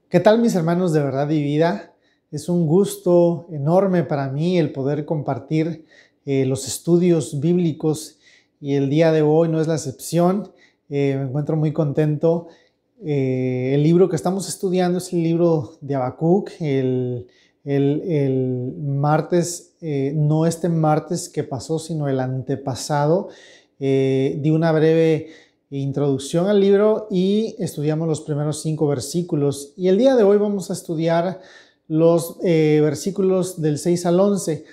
¿Qué tal, mis hermanos de verdad y vida? Es un gusto enorme para mí el poder compartir los estudios bíblicos y el día de hoy no es la excepción. Me encuentro muy contento. El libro que estamos estudiando es el libro de Habacuc. El martes, no este martes que pasó, sino el antepasado, di una breve introducción al libro y estudiamos los primeros 5 versículos. Y el día de hoy vamos a estudiar los versículos del 6 al 11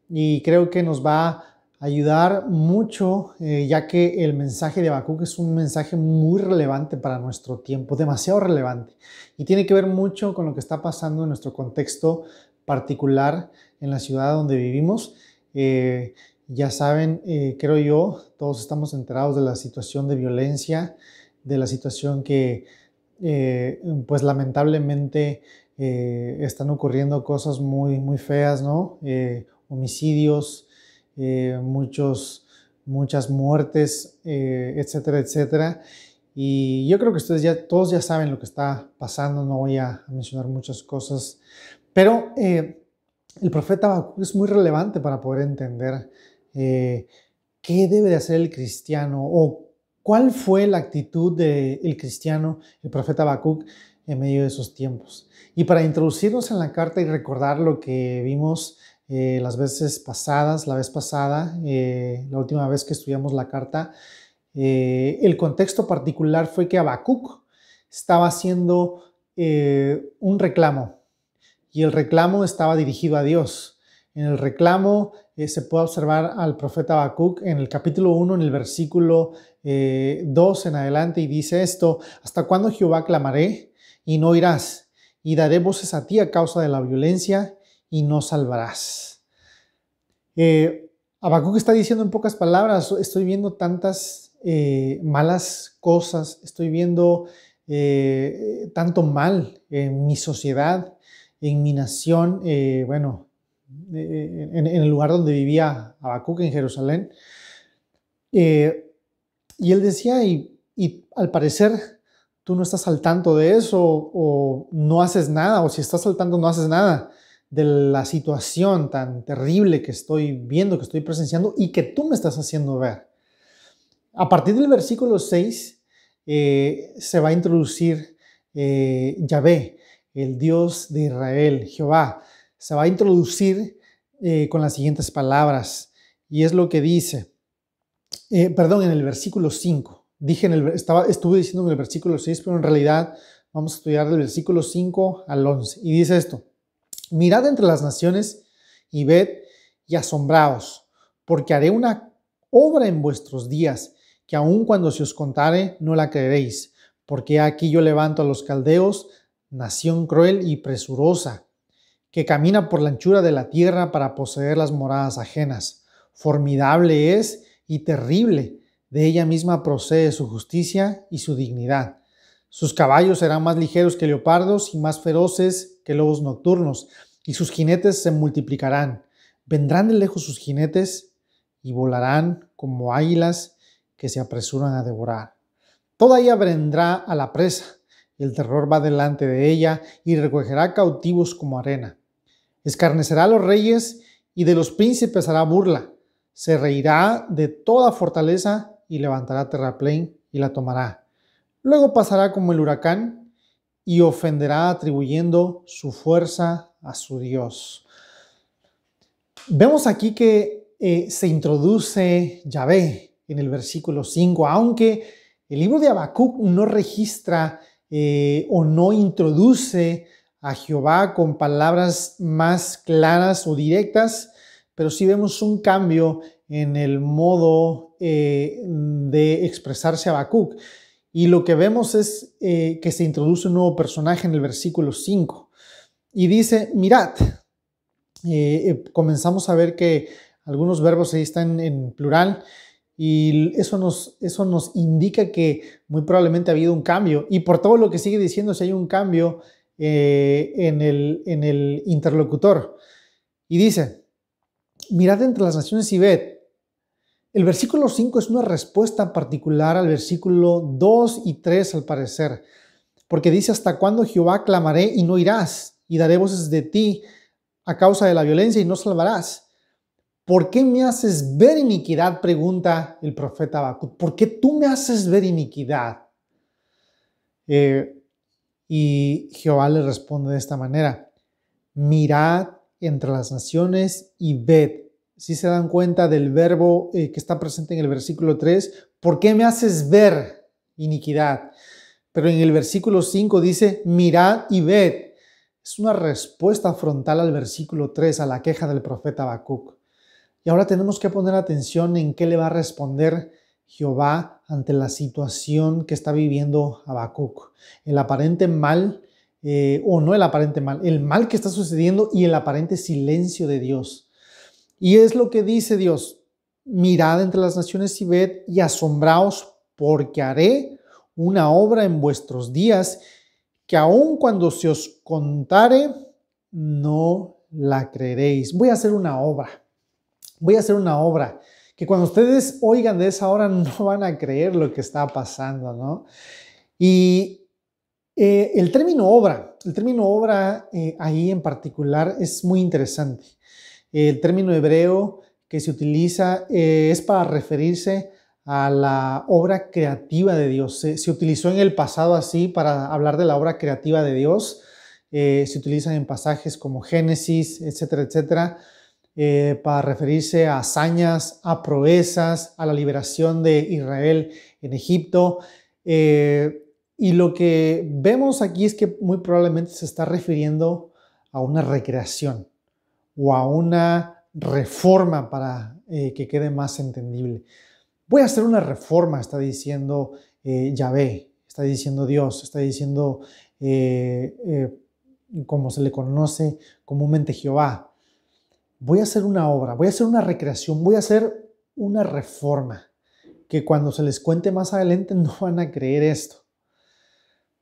y creo que nos va a ayudar mucho, ya que el mensaje de Habacuc es un mensaje muy relevante para nuestro tiempo, demasiado relevante, y tiene que ver mucho con lo que está pasando en nuestro contexto particular en la ciudad donde vivimos. Ya saben, creo yo, todos estamos enterados de la situación de violencia, de la situación que, pues lamentablemente, están ocurriendo cosas muy, muy feas, ¿no? Homicidios, muchas muertes, etcétera, etcétera. Y yo creo que todos ya saben lo que está pasando, no voy a mencionar muchas cosas, pero el profeta Habacuc es muy relevante para poder entender qué debe de hacer el cristiano o cuál fue la actitud del cristiano, el profeta Habacuc, en medio de esos tiempos. Y para introducirnos en la carta y recordar lo que vimos las veces pasadas, la vez pasada, la última vez que estudiamos la carta, el contexto particular fue que Habacuc estaba haciendo un reclamo, y el reclamo estaba dirigido a Dios. En el reclamo se puede observar al profeta Habacuc en el capítulo 1, en el versículo 2 en adelante, y dice esto: ¿hasta cuándo, Jehová, clamaré y no oirás? Y daré voces a ti a causa de la violencia y no salvarás. Habacuc está diciendo en pocas palabras: estoy viendo tantas malas cosas, estoy viendo tanto mal en mi sociedad, en mi nación, en el lugar donde vivía Habacuc, en Jerusalén. Y él decía, y al parecer tú no estás al tanto de eso, o no haces nada, o si estás al tanto no haces nada de la situación tan terrible que estoy viendo, que estoy presenciando y que tú me estás haciendo ver. A partir del versículo 6 se va a introducir Yahvé, el Dios de Israel, Jehová. Se va a introducir con las siguientes palabras, y es lo que dice, en el versículo 5. Estuve diciendo en el versículo 6, pero en realidad vamos a estudiar del versículo 5 al 11. Y dice esto: mirad entre las naciones y ved y asombraos, porque haré una obra en vuestros días, que aun cuando se os contare, no la creeréis. Porque aquí yo levanto a los caldeos, nación cruel y presurosa, que camina por la anchura de la tierra para poseer las moradas ajenas. Formidable es y terrible, de ella misma procede su justicia y su dignidad. Sus caballos serán más ligeros que leopardos y más feroces que lobos nocturnos, y sus jinetes se multiplicarán. Vendrán de lejos sus jinetes y volarán como águilas que se apresuran a devorar. Toda ella vendrá a la presa, el terror va delante de ella y recogerá cautivos como arena. Escarnecerá a los reyes y de los príncipes hará burla. Se reirá de toda fortaleza y levantará terraplén y la tomará. Luego pasará como el huracán y ofenderá atribuyendo su fuerza a su Dios. Vemos aquí que se introduce Yahvé en el versículo 5, aunque el libro de Habacuc no registra o no introduce a Jehová con palabras más claras o directas, pero sí vemos un cambio en el modo de expresarse Habacuc. Y lo que vemos es que se introduce un nuevo personaje en el versículo 5 y dice: mirad. Comenzamos a ver que algunos verbos ahí están en plural, y eso nos indica que muy probablemente ha habido un cambio, y por todo lo que sigue diciendo, si hay un cambio en el interlocutor. Y dice: mirad entre las naciones y ved. El versículo 5 es una respuesta particular al versículo 2 y 3 al parecer, Porque dice, ¿hasta cuándo, Jehová, clamaré y no irás? Y daré voces de ti a causa de la violencia y no salvarás. ¿Por qué me haces ver iniquidad?, pregunta el profeta Habacuc. ¿Por qué tú me haces ver iniquidad? Y Jehová le responde de esta manera: mirad entre las naciones y ved. Si se dan cuenta del verbo que está presente en el versículo 3, ¿por qué me haces ver iniquidad? Pero en el versículo 5 dice, mirad y ved. Es una respuesta frontal al versículo 3, a la queja del profeta Habacuc. Y ahora tenemos que poner atención en qué le va a responder Jehová ante la situación que está viviendo Habacuc. El aparente mal, o no el aparente mal, el mal que está sucediendo y el aparente silencio de Dios. Y es lo que dice Dios: mirad entre las naciones y ved y asombraos, porque haré una obra en vuestros días que aun cuando se os contare, no la creeréis. Voy a hacer una obra. Voy a hacer una obra que cuando ustedes oigan de esa obra no van a creer lo que está pasando, ¿no? Y el término obra ahí en particular es muy interesante. El término hebreo que se utiliza es para referirse a la obra creativa de Dios. Se utilizó en el pasado así para hablar de la obra creativa de Dios. Se utilizan en pasajes como Génesis, etcétera, etcétera. Para referirse a hazañas, a proezas, a la liberación de Israel en Egipto. Y lo que vemos aquí es que muy probablemente se está refiriendo a una recreación o a una reforma para que quede más entendible. Voy a hacer una reforma, está diciendo Yahvé, está diciendo Dios, está diciendo como se le conoce comúnmente Jehová. Voy a hacer una obra, voy a hacer una recreación, voy a hacer una reforma, que cuando se les cuente más adelante no van a creer esto.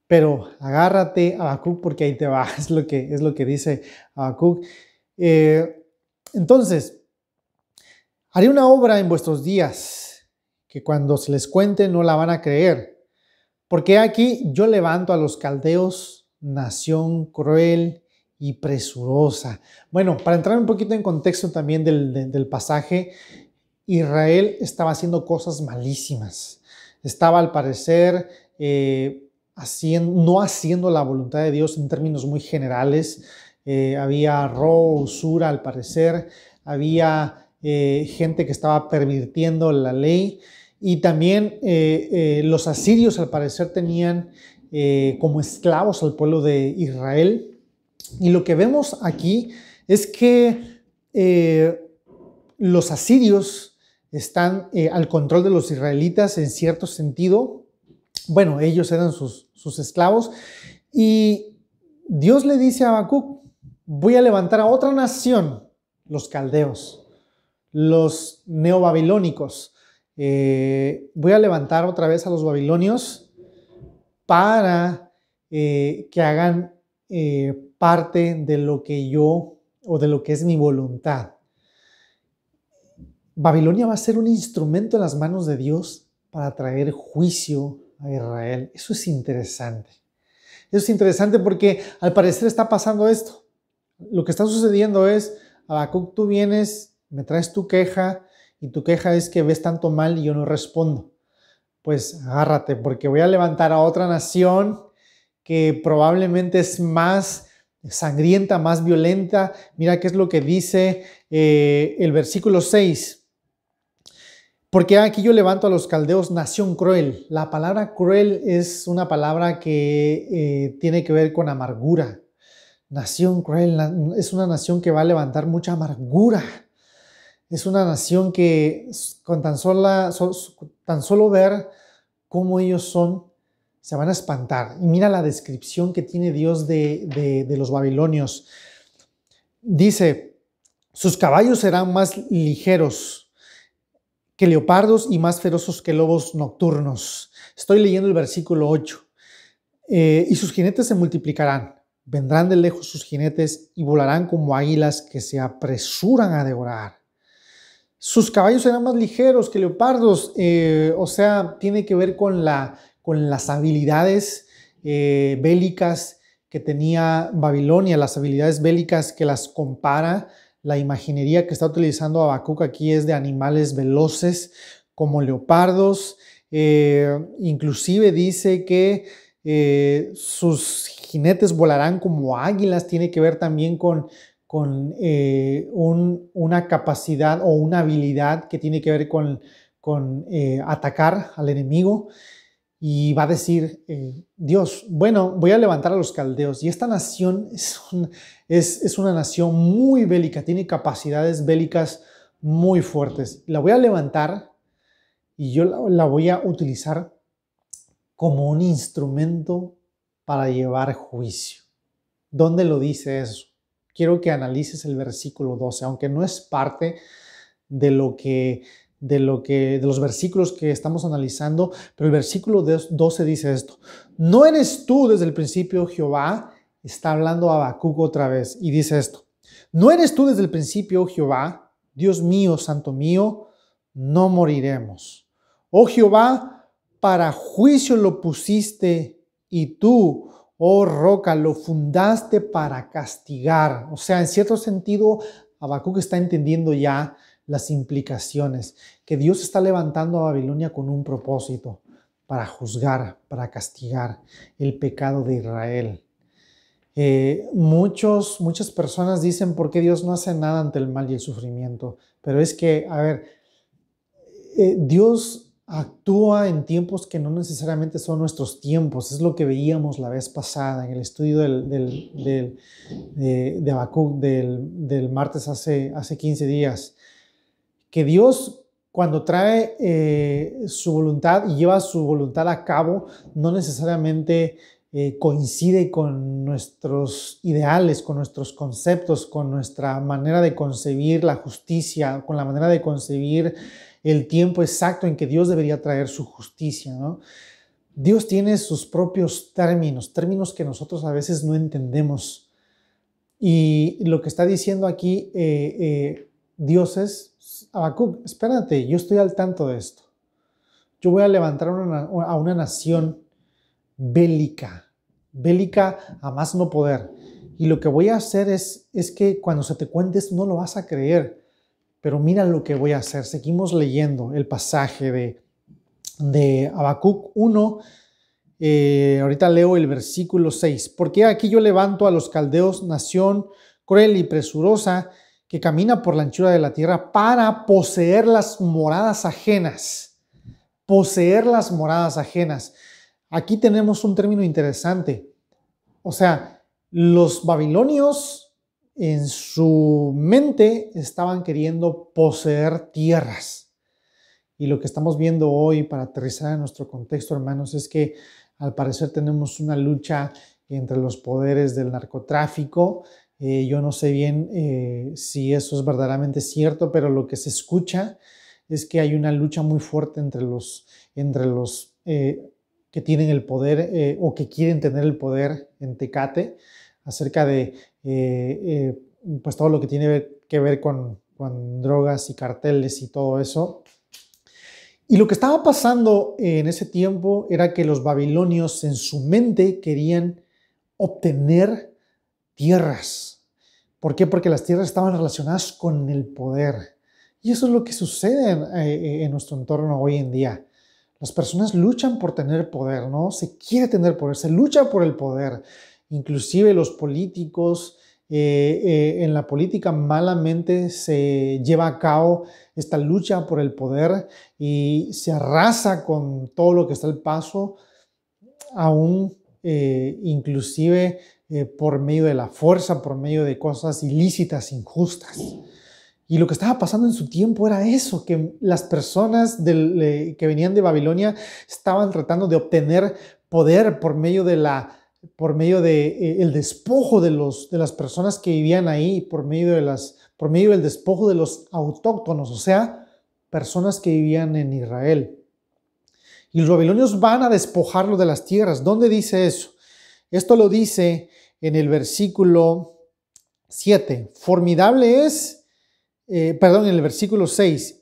Pero agárrate, Habacuc, porque ahí te va, es lo que dice Habacuc. Entonces, haré una obra en vuestros días, que cuando se les cuente no la van a creer. Porque aquí yo levanto a los caldeos, nación cruel y presurosa. Bueno, para entrar un poquito en contexto también del pasaje, Israel estaba haciendo cosas malísimas. Estaba al parecer no haciendo la voluntad de Dios en términos muy generales. Había robo, usura al parecer. Había gente que estaba pervirtiendo la ley. Y también los asirios al parecer tenían como esclavos al pueblo de Israel. Y lo que vemos aquí es que los asirios están al control de los israelitas en cierto sentido. Bueno, ellos eran sus esclavos. Y Dios le dice a Habacuc: voy a levantar a otra nación, los caldeos, los neobabilónicos. Voy a levantar otra vez a los babilonios para que hagan parte de lo que yo, o de lo que es mi voluntad. Babilonia va a ser un instrumento en las manos de Dios para traer juicio a Israel. Eso es interesante. Eso es interesante porque al parecer está pasando esto. Lo que está sucediendo es: Habacuc, tú vienes, me traes tu queja, y tu queja es que ves tanto mal y yo no respondo. Pues agárrate, porque voy a levantar a otra nación que probablemente es más sangrienta, más violenta. Mira qué es lo que dice el versículo 6. Porque aquí yo levanto a los caldeos, nación cruel. La palabra cruel es una palabra que tiene que ver con amargura. Nación cruel es una nación que va a levantar mucha amargura. Es una nación que con tan solo ver cómo ellos son, se van a espantar. Y mira la descripción que tiene Dios de los babilonios. Dice: sus caballos serán más ligeros que leopardos y más feroces que lobos nocturnos. Estoy leyendo el versículo 8. Y sus jinetes se multiplicarán. Vendrán de lejos sus jinetes y volarán como águilas que se apresuran a devorar. Sus caballos serán más ligeros que leopardos. O sea, tiene que ver con las habilidades bélicas que tenía Babilonia, las habilidades bélicas que las compara. La imaginería que está utilizando Habacuc aquí es de animales veloces como leopardos. Inclusive dice que sus jinetes volarán como águilas. Tiene que ver también con una capacidad o una habilidad que tiene que ver con atacar al enemigo. Y va a decir, Dios, bueno, voy a levantar a los caldeos. Y esta nación es una nación muy bélica, tiene capacidades bélicas muy fuertes. La voy a levantar y yo la voy a utilizar como un instrumento para llevar juicio. ¿Dónde lo dice eso? Quiero que analices el versículo 12, aunque no es parte de los versículos que estamos analizando, pero el versículo 12 dice esto: ¿no eres tú desde el principio, Jehová? Está hablando Habacuc otra vez y dice esto: ¿no eres tú desde el principio, Jehová? Dios mío, santo mío, no moriremos. Oh Jehová, para juicio lo pusiste, y tú, oh roca, lo fundaste para castigar. O sea, en cierto sentido, Habacuc está entendiendo ya las implicaciones, que Dios está levantando a Babilonia con un propósito, para juzgar, para castigar el pecado de Israel. Muchas personas dicen por qué Dios no hace nada ante el mal y el sufrimiento, pero es que, a ver, Dios actúa en tiempos que no necesariamente son nuestros tiempos. Es lo que veíamos la vez pasada en el estudio de Habacuc del martes hace 15 días. Que Dios, cuando trae su voluntad y lleva su voluntad a cabo, no necesariamente coincide con nuestros ideales, con nuestros conceptos, con nuestra manera de concebir la justicia, con la manera de concebir el tiempo exacto en que Dios debería traer su justicia, ¿no? Dios tiene sus propios términos que nosotros a veces no entendemos. Y lo que está diciendo aquí Dios es: Habacuc, espérate, yo estoy al tanto de esto. Yo voy a levantar a una nación bélica a más no poder. Y lo que voy a hacer es que cuando se te cuente esto no lo vas a creer. Pero mira lo que voy a hacer. Seguimos leyendo el pasaje de Habacuc 1. Ahorita leo el versículo 6. Porque aquí yo levanto a los caldeos, nación cruel y presurosa, que camina por la anchura de la tierra para poseer las moradas ajenas. Poseer las moradas ajenas. Aquí tenemos un término interesante. O sea, los babilonios en su mente estaban queriendo poseer tierras. Y lo que estamos viendo hoy, para aterrizar en nuestro contexto, hermanos, es que al parecer tenemos una lucha entre los poderes del narcotráfico. Yo no sé bien si eso es verdaderamente cierto, pero lo que se escucha es que hay una lucha muy fuerte entre los que tienen el poder o que quieren tener el poder en Tecate, acerca de pues todo lo que tiene que ver con drogas y carteles y todo eso. Y lo que estaba pasando en ese tiempo era que los babilonios en su mente querían obtener tierras. ¿Por qué? Porque las tierras estaban relacionadas con el poder. Y eso es lo que sucede en nuestro entorno hoy en día. Las personas luchan por tener poder, ¿no? Se quiere tener poder, se lucha por el poder. Inclusive los políticos, en la política malamente se lleva a cabo esta lucha por el poder y se arrasa con todo lo que está al paso, aún inclusive por medio de la fuerza, por medio de cosas ilícitas, injustas. Y lo que estaba pasando en su tiempo era eso, que las personas que venían de Babilonia estaban tratando de obtener poder por medio el despojo de las personas que vivían ahí, por medio del despojo de los autóctonos, o sea, personas que vivían en Israel. Y los babilonios van a despojarlo de las tierras. ¿Dónde dice eso? Esto lo dice en el versículo 7. Formidable es, en el versículo 6.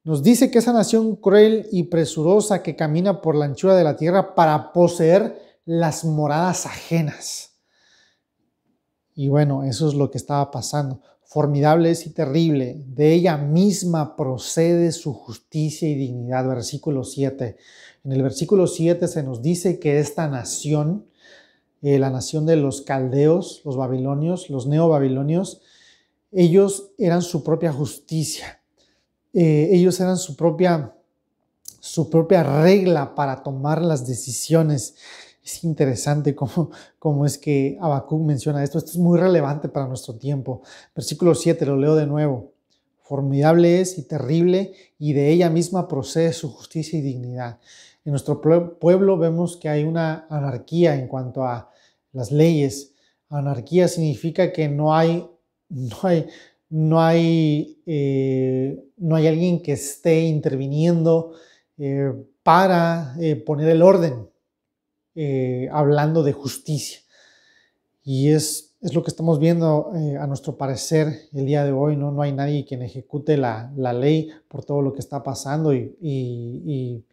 Nos dice que esa nación cruel y presurosa que camina por la anchura de la tierra para poseer las moradas ajenas. Y bueno, eso es lo que estaba pasando. Formidable es y terrible, de ella misma procede su justicia y dignidad. Versículo 7. En el versículo 7 se nos dice que esta nación, la nación de los caldeos, los babilonios, los neobabilonios, ellos eran su propia justicia. Ellos eran su propia regla para tomar las decisiones. Es interesante cómo es que Habacuc menciona esto. Esto es muy relevante para nuestro tiempo. Versículo 7, lo leo de nuevo. Formidable es y terrible, y de ella misma procede su justicia y dignidad. En nuestro pueblo vemos que hay una anarquía en cuanto a las leyes. Anarquía significa que no hay alguien que esté interviniendo para poner el orden, hablando de justicia. Y es lo que estamos viendo a nuestro parecer el día de hoy, ¿no? No hay nadie quien ejecute la ley por todo lo que está pasando y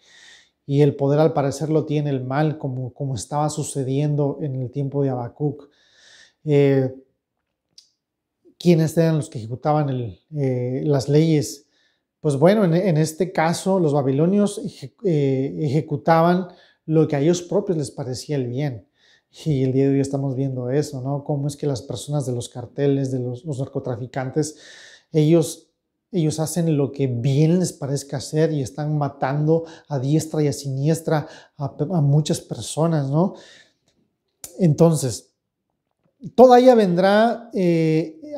el poder al parecer lo tiene el mal, como estaba sucediendo en el tiempo de Habacuc. ¿Quiénes eran los que ejecutaban las leyes? Pues bueno, en este caso los babilonios ejecutaban lo que a ellos propios les parecía el bien. Y el día de hoy estamos viendo eso, ¿no? Cómo es que las personas de los carteles, de los narcotraficantes, ellos hacen lo que bien les parezca hacer y están matando a diestra y a siniestra a muchas personas, ¿no? Entonces, toda ella vendrá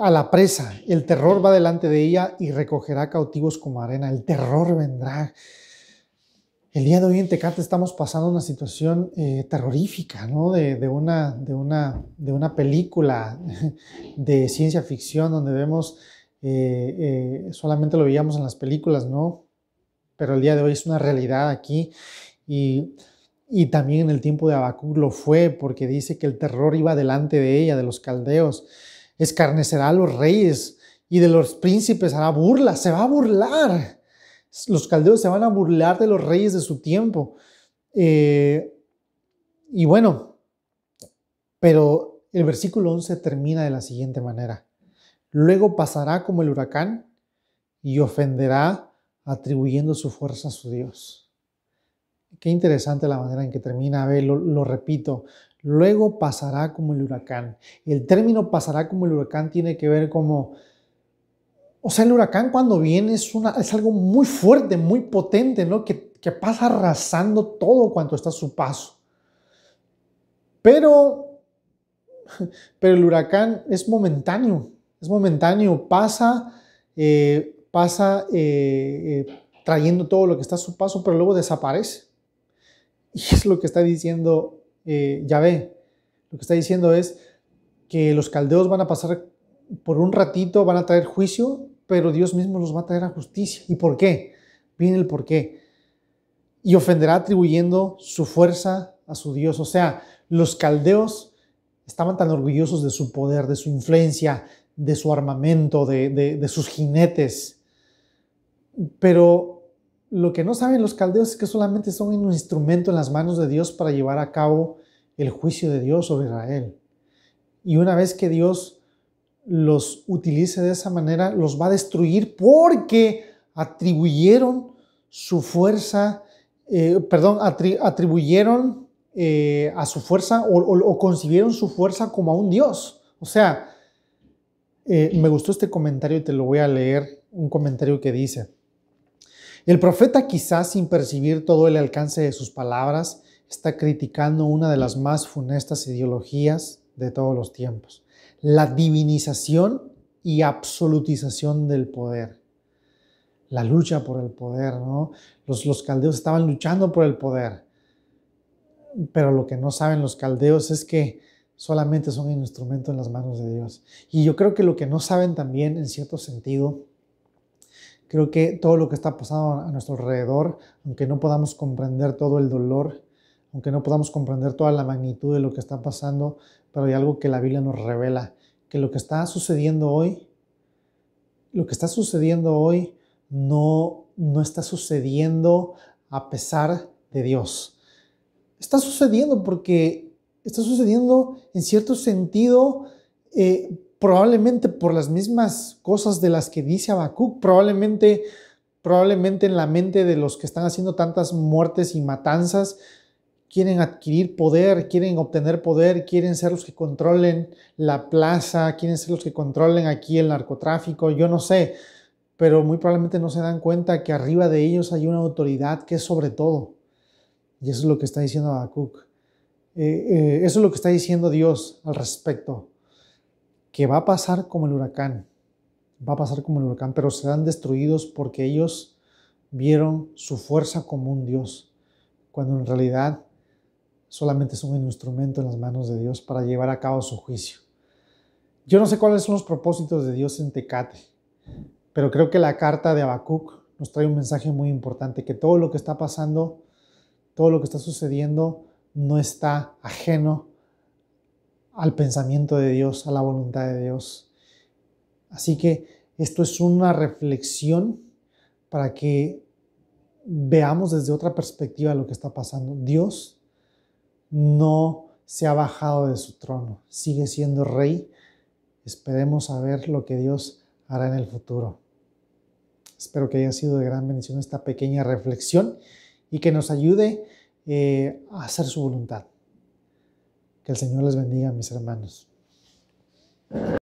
a la presa, el terror va delante de ella y recogerá cautivos como arena. El terror vendrá. El día de hoy en Tecate estamos pasando una situación terrorífica, ¿no? De una película de ciencia ficción donde vemos, solamente lo veíamos en las películas, ¿no? Pero el día de hoy es una realidad aquí y también en el tiempo de Habacuc lo fue, porque dice que el terror iba delante de ella, de los caldeos. Escarnecerá a los reyes y de los príncipes hará burla, se va a burlar. Los caldeos se van a burlar de los reyes de su tiempo. Y bueno, pero el versículo 11 termina de la siguiente manera. Luego pasará como el huracán y ofenderá atribuyendo su fuerza a su Dios. Qué interesante la manera en que termina. A ver, lo repito. Luego pasará como el huracán. El término pasará como el huracán tiene que ver como... O sea, el huracán cuando viene es algo muy fuerte, muy potente, ¿no? Que pasa arrasando todo cuanto está a su paso. Pero el huracán es momentáneo, pasa trayendo todo lo que está a su paso, pero luego desaparece. Y es lo que está diciendo Yahvé. Lo que está diciendo es que los caldeos van a pasar por un ratito, van a traer juicio, pero Dios mismo los va a traer a justicia. ¿Y por qué? Viene el por qué. Y ofenderá atribuyendo su fuerza a su Dios. O sea, los caldeos estaban tan orgullosos de su poder, de su influencia, de su armamento, de sus jinetes. Pero lo que no saben los caldeos es que solamente son un instrumento en las manos de Dios para llevar a cabo el juicio de Dios sobre Israel. Y una vez que Dios los utilice de esa manera, los va a destruir porque atribuyeron su fuerza, atribuyeron a su fuerza o concibieron su fuerza como a un Dios. O sea, me gustó este comentario y te lo voy a leer, un comentario que dice: el profeta, quizás sin percibir todo el alcance de sus palabras, está criticando una de las más funestas ideologías de todos los tiempos: la divinización y absolutización del poder. La lucha por el poder, ¿no? Los caldeos estaban luchando por el poder. Pero lo que no saben los caldeos es que solamente son un instrumento en las manos de Dios. Y yo creo que lo que no saben también, en cierto sentido, creo que todo lo que está pasando a nuestro alrededor, aunque no podamos comprender todo el dolor, aunque no podamos comprender toda la magnitud de lo que está pasando, pero hay algo que la Biblia nos revela, que lo que está sucediendo hoy no está sucediendo a pesar de Dios. Está sucediendo porque está sucediendo en cierto sentido, probablemente por las mismas cosas de las que dice Habacuc, probablemente en la mente de los que están haciendo tantas muertes y matanzas, quieren adquirir poder, quieren obtener poder, quieren ser los que controlen la plaza, quieren ser los que controlen aquí el narcotráfico, yo no sé, pero muy probablemente no se dan cuenta que arriba de ellos hay una autoridad que es sobre todo. Y eso es lo que está diciendo Habacuc. Eso es lo que está diciendo Dios al respecto, que va a pasar como el huracán, pero serán destruidos porque ellos vieron su fuerza como un Dios, cuando en realidad solamente son un instrumento en las manos de Dios para llevar a cabo su juicio. Yo no sé cuáles son los propósitos de Dios en Tecate, pero creo que la carta de Habacuc nos trae un mensaje muy importante, que todo lo que está pasando, todo lo que está sucediendo, no está ajeno al pensamiento de Dios, a la voluntad de Dios. Así que esto es una reflexión para que veamos desde otra perspectiva lo que está pasando. Dios no se ha bajado de su trono, sigue siendo rey. Esperemos a ver lo que Dios hará en el futuro. Espero que haya sido de gran bendición esta pequeña reflexión y que nos ayude a hacer su voluntad. Que el Señor les bendiga, mis hermanos.